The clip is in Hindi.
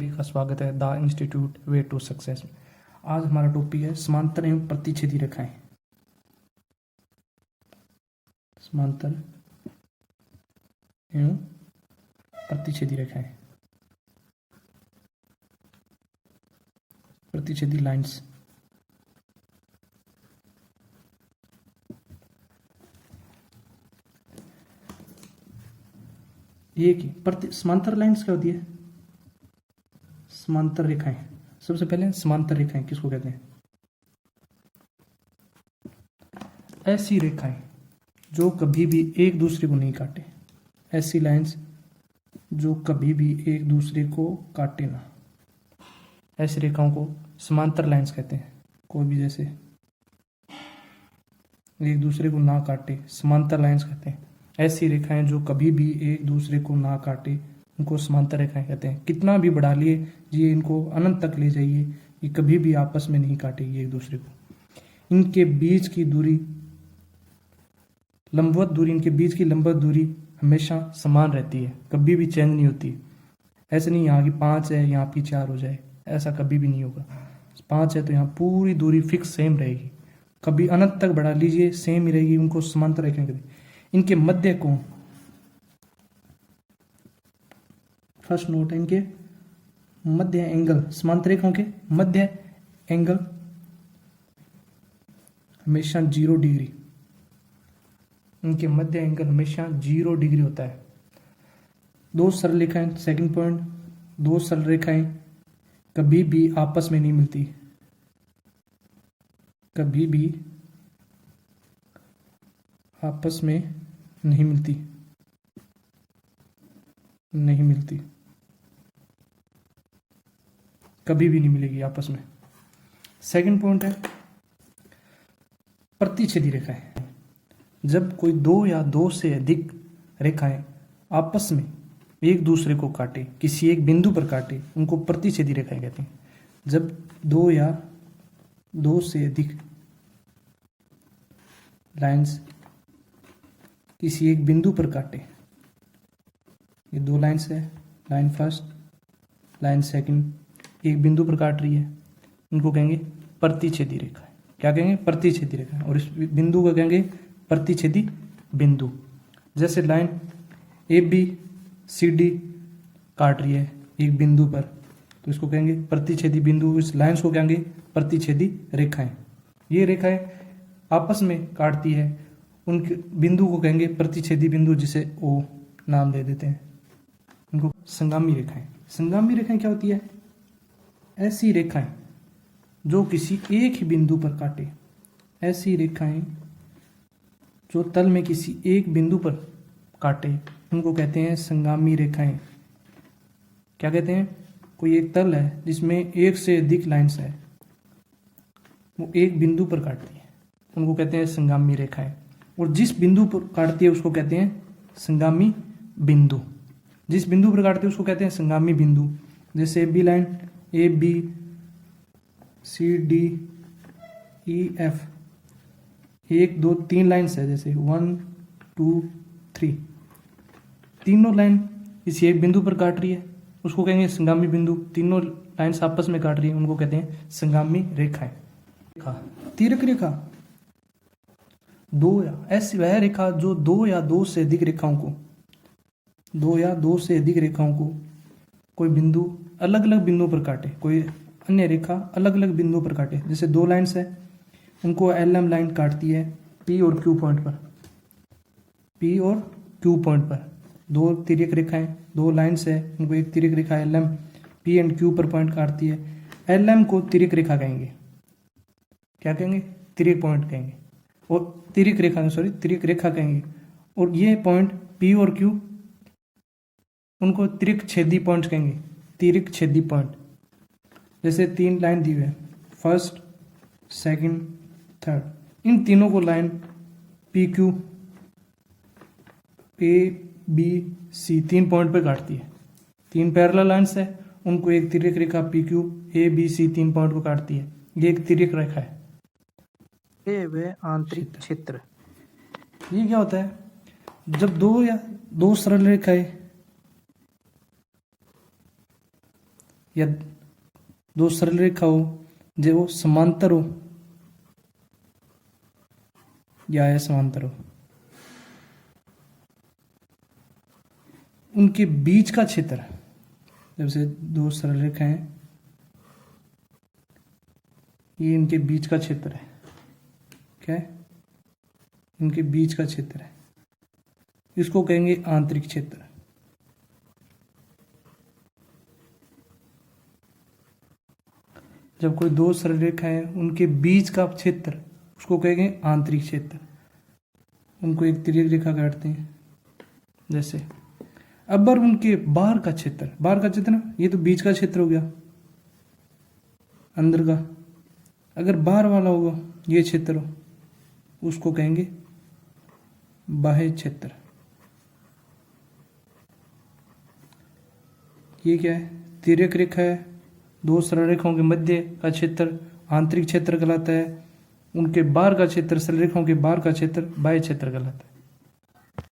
सभी का स्वागत है the institute way to success में। आज हमारा टॉपिक है समांतर एवं प्रतिच्छेदी रेखाएं। समांतर एवं प्रतिच्छेदी रेखाएं, प्रतिच्छेदी लाइंस। ये की समांतर लाइंस क्या होती है? समांतर रेखाएं। सबसे पहले समांतर रेखाएं किसको कहते हैं? ऐसी रेखाएं जो कभी भी एक दूसरे को नहीं काटे, ऐसी लाइंस जो कभी भी एक दूसरे को काटे ना, ऐसी रेखाओं को समांतर लाइंस कहते हैं। कोई भी जैसे एक दूसरे को ना काटे, समांतर लाइंस कहते हैं। ऐसी रेखाएं जो कभी भी एक दूसरे को ना काटे, उनको समांतर रेखाएं कहते हैं। कितना भी बढ़ा लिए ये, इनको अनंत तक ले जाइए, ये कभी भी आपस में नहीं काटेगी एक दूसरे को। इनके बीच की दूरी, लंबवत दूरी, इनके बीच की लंबवत दूरी हमेशा समान रहती है, कभी भी चेंज नहीं होती। ऐसे नहीं यहाँ की 5 है यहाँ की 4 हो जाए, ऐसा कभी भी नहीं होगा। 5 है तो यहाँ पूरी दूरी फिक्स सेम रहेगी, कभी अनंत तक बढ़ा लीजिए सेम ही रहेगी। उनको समांतर रेखाएं कहते हैं। इनके मध्य कोण, फर्स्ट नोट है, इनके मध्य एंगल, समांतर रेखाओं के मध्य एंगल हमेशा 0 डिग्री। इनके मध्य एंगल हमेशा 0 डिग्री होता है। दो सरल रेखाएं, सेकंड पॉइंट, दो सरल रेखाएं कभी भी आपस में नहीं मिलती, कभी भी आपस में नहीं मिलती, नहीं मिलती, कभी भी नहीं मिलेगी आपस में। सेकंड पॉइंट है प्रतिच्छेदी रेखाएं। जब कोई दो या दो से अधिक रेखाएं आपस में एक दूसरे को काटे, किसी एक बिंदु पर काटे, उनको प्रतिच्छेदी रेखाएं कहते हैं। जब दो या दो से अधिक लाइंस किसी एक बिंदु पर काटे, ये दो लाइंस है, लाइन फर्स्ट, लाइन सेकंड, एक बिंदु पर काट रही है, उनको कहेंगे प्रतिच्छेदी रेखा। क्या कहेंगे? प्रतिच्छेदी रेखा। और इस बिंदु को कहेंगे प्रतिच्छेदी बिंदु। जैसे line A B C D काट रही है एक बिंदु पर, तो इसको कहेंगे प्रतिच्छेदी बिंदु। इस लाइन्स को कहेंगे प्रतिच्छेदी रेखाएं। ये रेखाएं आपस में काटती है, उनके बिंदु को कहेंगे प्रतिच्छेदी बिंदु, जिसे ओ नाम दे देते हैं। इनको संगामी रेखाएं। संगामी रेखाएं क्या होती है? ऐसी रेखाएं जो किसी एक ही बिंदु पर काटे, ऐसी रेखाएं जो तल में किसी एक बिंदु पर काटे, उनको कहते हैं संगामी रेखाएं। क्या कहते हैं? कोई एक तल है जिसमें एक से अधिक लाइंस है, वो एक बिंदु पर काटती है, उनको कहते हैं संगामी रेखाएं। और जिस बिंदु पर काटती है उसको कहते हैं संगामी बिंदु। जिस बिंदु पर काटती है उसको कहते हैं संगामी बिंदु। जैसे B line A B C D E F, 1 2 3 lines है, जैसे 1 2 3, तीनों लाइन किसी एक बिंदु पर काट रही है, उसको कहेंगे संगामी बिंदु। तीनों लाइन्स आपस में काट रही है, उनको कहते हैं संगामी रेखाएं। तिर्यक रेखा, दो या ऐसी वह रेखा जो दो या दो से अधिक रेखाओं को, दो या दो से अधिक रेखाओं को कोई बिंदु अलग अलग बिंदुओं पर काटे, कोई अन्य रेखा अलग अलग बिंदुओं पर काटे। जैसे दो लाइन्स है, उनको एल एम लाइन काटती है पी और क्यू पॉइंट पर, पी और क्यू पॉइंट पर। दो तिर्यक रेखाएं, दो लाइन्स है, उनको एक तिर्यक रेखा L M P and Q पर पॉइंट काटती है। एल एम को तिर्यक रेखा कहेंगे। क्या कहेंगे? तिर्यक पॉइंट कहेंगे। और तिर्यक रेखा कहेंगे। और ये पॉइंट पी और क्यू, उनको तिर्यक छेदी पॉइंट कहेंगे, तिर्यक छेदी पॉइंट। जैसे 3 लाइन दी हुई है, फर्स्ट सेकंड थर्ड, इन तीनों को line P Q A B C 3 point पे काटती है। 3 पैरेलल लाइंस है, उनको एक तिर्यक रेखा P Q A B C 3 point को काटती है। ये एक तिर्यक रेखा है। ये वे आंतरिक क्षेत्र। ये क्या होता है? जब दो या दो सरल रेखाएं या दो सरल रेखा हो जो वो समांतर हो या असमांतर हो, उनके बीच का क्षेत्र, जैसे दो सरल रेखा हैं, ये इनके बीच का क्षेत्र है, क्या है, इनके बीच का क्षेत्र है, इसको कहेंगे आंतरिक क्षेत्र। जब कोई दो सरल रेखा है उनके बीच का क्षेत्र उसको कहेंगे आंतरिक क्षेत्र। उनको एक तिर्यक रेखा काटते हैं जैसे। अब बार उनके बाहर का क्षेत्र ना, ये तो बीच का क्षेत्र हो गया अंदर का। अगर बाहर वाला होगा ये क्षेत्र हो, उसको कहेंगे बाह्य क्षेत्र। ये क्या है, तिर्यक रेखा है, दो सरल रेखाओं के मध्य का क्षेत्र आंतरिक क्षेत्र कहलाता है, उनके बाहर का क्षेत्र, सरल रेखाओं के बाहर का क्षेत्र बाह्य क्षेत्र कहलाता है।